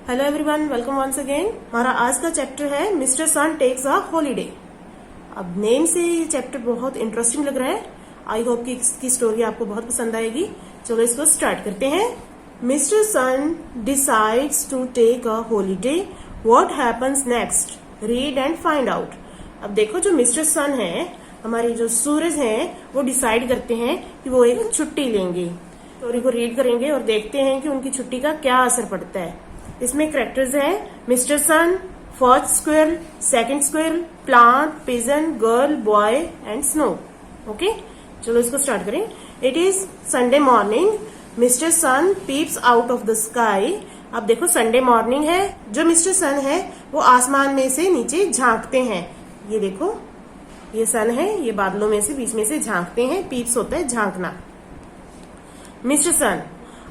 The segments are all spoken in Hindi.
Hello everyone, welcome once again. हमारा आज का चैप्टर है mister Sun takes a holiday. अब नेम से ये चैप्टर बहुत इंटरेस्टिंग लग रहा है। आई होप कि इसकी स्टोरी आपको बहुत पसंद आएगी। चलो इसको स्टार्ट करते हैं। Mister Sun decides to take a holiday, what happens next, read and find out. अब देखो, जो मिस्टर सन है, हमारे जो सूरज हैं, वो डिसाइड करते हैं कि वो एक छुट्टी लेंगे। स्टोरी को रीड करेंगे और देखते हैं कि उनकी छुट्टी का क्या असर पड़ता है। इसमें करेक्टर्स है mister Sun, first squirrel, second squirrel, plant, pigeon, girl, boy and snow. Okay, चलो इसको स्टार्ट करें। It is Sunday morning, mister Sun peeps out of the sky. अब देखो, संडे मॉर्निंग है, जो मिस्टर सन है वो आसमान में से नीचे झांकते हैं। ये देखो, ये सन है, ये बादलों में से बीच में से झांकते हैं। पीप्स होता है झांकना। Mister sun,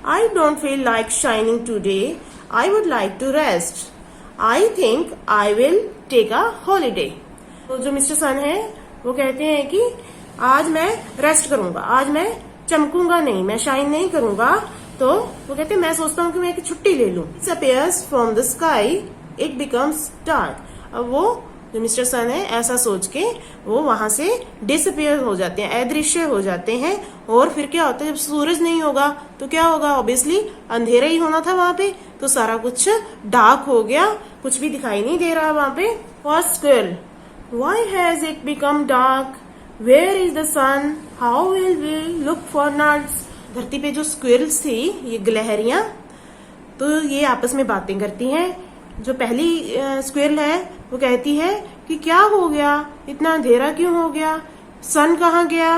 I don't feel like shining today, I would like to rest. I think I will take a holiday. तो जो मिस्टर सन है वो कहते हैं कि आज मैं रेस्ट करूंगा, आज मैं चमकूंगा नहीं, मैं शाइन नहीं करूंगा। तो वो कहते हैं, मैं सोचता हूँ कि मैं एक छुट्टी ले लूं। It appears from the sky, it becomes dark. अब वो जो मिस्टर सन है ऐसा सोच के वो वहां से डिसअपियर हो जाते हैं, अदृश्य हो जाते हैं। और फिर क्या होता है, जब सूरज नहीं होगा तो क्या होगा, ऑब्वियसली अंधेरा ही होना था वहां पे। तो सारा कुछ डार्क हो गया, कुछ भी दिखाई नहीं दे रहा वहां पे। First squirrel, why has it become dark, where is the sun, how will we look for nuts. धरती पे जो स्क्विरल्स थी, ये गिलहरियां, तो ये आपस में बातें करती हैं। जो पहली स्क्विरल है वो कहती है कि क्या हो गया, इतना अंधेरा क्यों हो गया, सन कहाँ गया।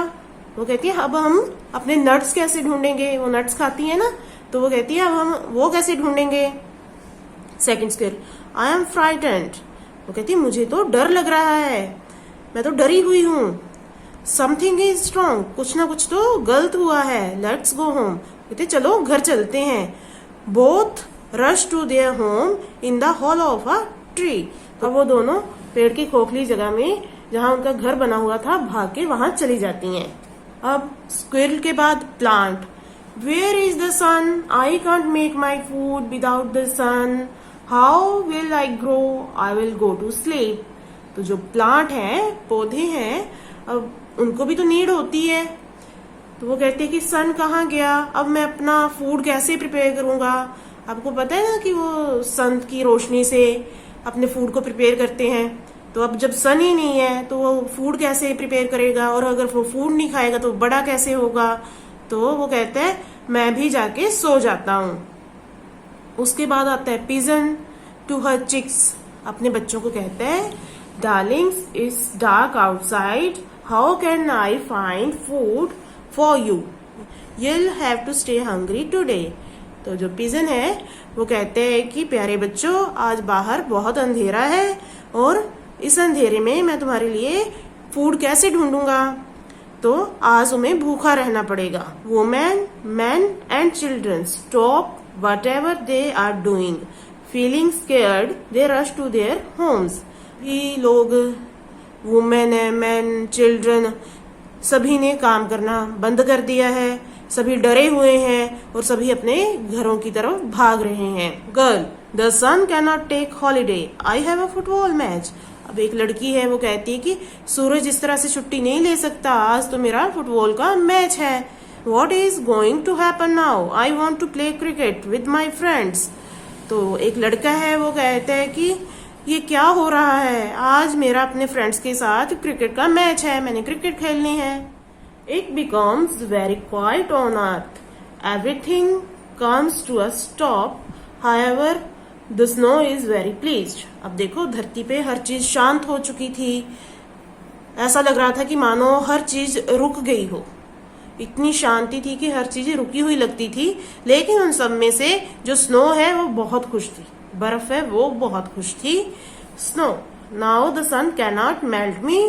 वो कहती है, अब हम अपने नट्स कैसे ढूंढेंगे, वो नट्स खाती है ना, तो वो कहती है अब हम वो कैसे ढूंढेंगे। Second squirrel, I am frightened. वो कहती है, मुझे तो डर लग रहा है, मैं तो डरी हुई हूँ। समथिंग इज रॉन्ग, कुछ ना कुछ तो गलत हुआ है। Let's go home. कहते चलो घर चलते हैं। Both rush to their home in the hollow of a tree. अब वो दोनों पेड़ की खोखली जगह में, जहां उनका घर बना हुआ था, भाग के वहां चली जाती हैं। अब स्क्विरल के बाद plant, where is the sun, I can't make my food without the sun, how will I grow, I will go to sleep. तो जो प्लांट है, पौधे हैं, अब उनको भी तो नीड होती है। तो वो कहते हैं कि सन कहाँ गया, अब मैं अपना फूड कैसे प्रिपेयर करूंगा। आपको पता है ना कि वो सन की रोशनी से अपने फूड को प्रिपेयर करते हैं। तो अब जब सन ही नहीं है तो वो फूड कैसे प्रिपेयर करेगा, और अगर वो फूड नहीं खाएगा तो बड़ा कैसे होगा। तो वो कहता है, मैं भी जाके सो जाता हूँ। उसके बाद आता है पिजन टू हर चिक्स। अपने बच्चों को कहता है, darlings it's dark outside, how can I find food for you, you'll have to stay hungry today. तो जो पिजन है वो कहते हैं कि प्यारे बच्चों, आज बाहर बहुत अंधेरा है और इस अंधेरे में मैं तुम्हारे लिए फूड कैसे ढूंढूंगा। तो आज तुम्हें भूखा रहना पड़ेगा। Women, man and children stop whatever they are doing, feeling scared they rush to their homes. ये लोग, वुमेन है, मैन, चिल्ड्रन, सभी ने काम करना बंद कर दिया है, सभी डरे हुए हैं और सभी अपने घरों की तरफ भाग रहे हैं। Girl, the sun can not take holiday, I have a football match. अब एक लड़की है, वो कहती है कि सूरज इस तरह से छुट्टी नहीं ले सकता, आज तो मेरा फुटबॉल का मैच है। What is going to happen now, I want to play cricket with my friends. तो एक लड़का है, वो कहता है कि ये क्या हो रहा है, आज मेरा अपने फ्रेंड्स के साथ क्रिकेट का मैच है, मैंने क्रिकेट खेलनी है। It becomes very quiet on earth. Everything comes to a stop. However, the snow is very pleased. अब देखो, धरती पे हर चीज शांत हो चुकी थी। ऐसा लग रहा था कि मानो हर चीज रुक गई हो। इतनी शांति थी कि हर चीज रुकी हुई लगती थी। लेकिन उन सब में से जो स्नो है वो बहुत खुश थी, बर्फ है वो बहुत खुश थी। Snow, now the sun can not melt me,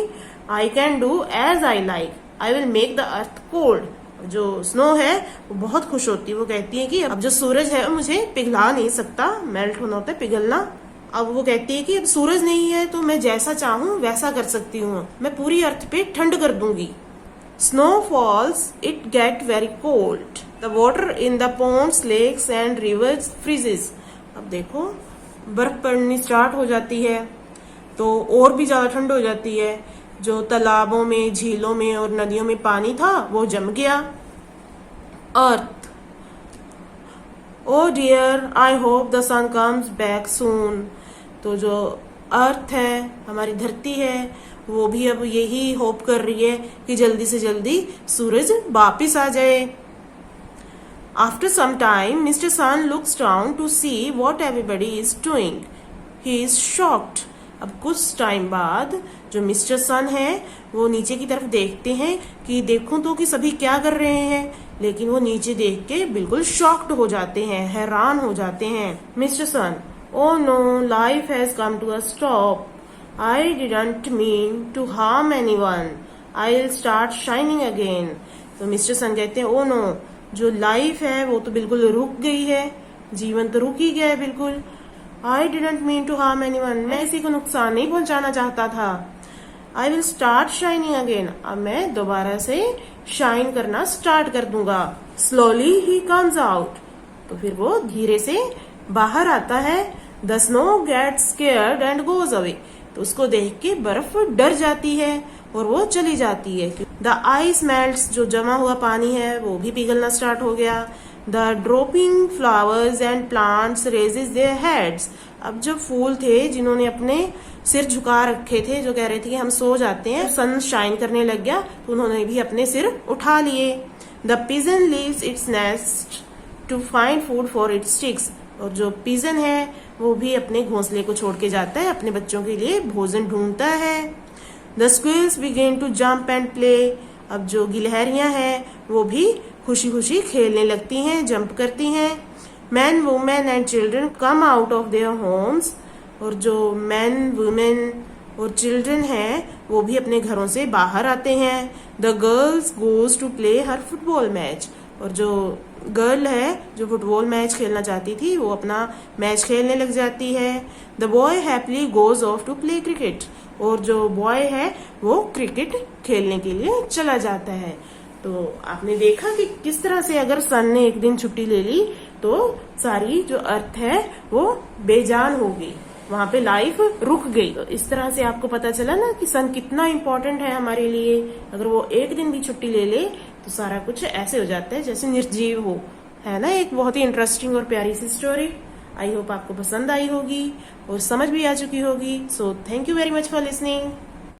I can do as I like, I will make the earth cold. जो स्नो है वो बहुत खुश होती है। वो कहती है कि अब जो सूरज है वो मुझे पिघला नहीं सकता, मेल्ट होना होता है पिघलना। अब वो कहती है कि अब सूरज नहीं है तो मैं जैसा चाहूँ वैसा कर सकती हूँ, मैं पूरी अर्थ पे ठंड कर दूंगी। Snow falls, it get very cold, the water in the ponds, lakes and rivers freezes, अब देखो बर्फ पड़नी स्टार्ट हो जाती है तो और भी ज्यादा ठंड हो जाती है। जो तालाबों में, झीलों में और नदियों में पानी था वो जम गया। Earth, oh dear I hope the sun comes back soon. तो जो अर्थ है, हमारी धरती है, वो भी अब यही होप कर रही है कि जल्दी से जल्दी सूरज वापिस आ जाए। After some time, Mr. Sun looks down to see what everybody is doing. He is shocked. अब कुछ टाइम बाद जो मिस्टर सन है वो नीचे की तरफ देखते हैं कि देखूं तो कि सभी क्या कर रहे हैं, लेकिन वो नीचे देख के बिल्कुल शॉक्ड हो जाते हैं, हैरान हो जाते हैं। Mister Sun, oh no, life has come to a stop. I didn't mean to harm anyone. I will start shining again. तो मिस्टर सन कहते हैं, ओह नो, जो लाइफ है वो तो बिल्कुल रुक गई है, जीवन तो रुक ही गया है बिल्कुल। I didn't mean to harm anyone, मैं किसी को नुकसान नहीं पहुंचाना चाहता था। I will start shining again, अब मैं दोबारा से शाइन करना स्टार्ट कर दूंगा। स्लोली ही कम्स आउट, तो फिर वो धीरे से बाहर आता है। The snow gets scared and goes away, तो उसको देख के बर्फ डर जाती है और वो चली जाती है। द आइस मेल्ट्स, जो जमा हुआ पानी है वो भी पिघलना स्टार्ट हो गया। The dropping flowers and plants raises their heads, अब जो फूल थे जिन्होंने अपने सिर झुका रखे थे, जो कह रहे थे कि हम सो जाते हैं, सन शाइन करने लग गया तो उन्होंने भी अपने सिर उठा लिए। The pigeon leaves its nest to find food for its chicks, और जो पिजन है वो भी अपने घोंसले को छोड़ के जाता है, अपने बच्चों के लिए भोजन ढूंढता है। The squirrels begin to jump and play, अब जो गिलहरियां हैं वो भी खुशी खुशी खेलने लगती हैं, जंप करती हैं। Man, women and children come out of their homes, और जो मैन, वुमेन और चिल्ड्रन हैं वो भी अपने घरों से बाहर आते हैं। The girls goes to play her football match, और जो गर्ल है जो फुटबॉल मैच खेलना चाहती थी वो अपना मैच खेलने लग जाती है। The boy happily goes off to play cricket, और जो बॉय है वो क्रिकेट खेलने के लिए चला जाता है। तो आपने देखा कि किस तरह से अगर सन ने एक दिन छुट्टी ले ली तो सारी जो अर्थ है वो बेजान हो गई, वहां पे लाइफ रुक गई। तो इस तरह से आपको पता चला ना कि सन कितना इम्पोर्टेंट है हमारे लिए। अगर वो एक दिन भी छुट्टी ले ले तो सारा कुछ ऐसे हो जाता है जैसे निर्जीव हो, है ना। एक बहुत ही इंटरेस्टिंग और प्यारी सी स्टोरी। आई होप आपको पसंद आई होगी और समझ भी आ चुकी होगी। So thank you very much for listening.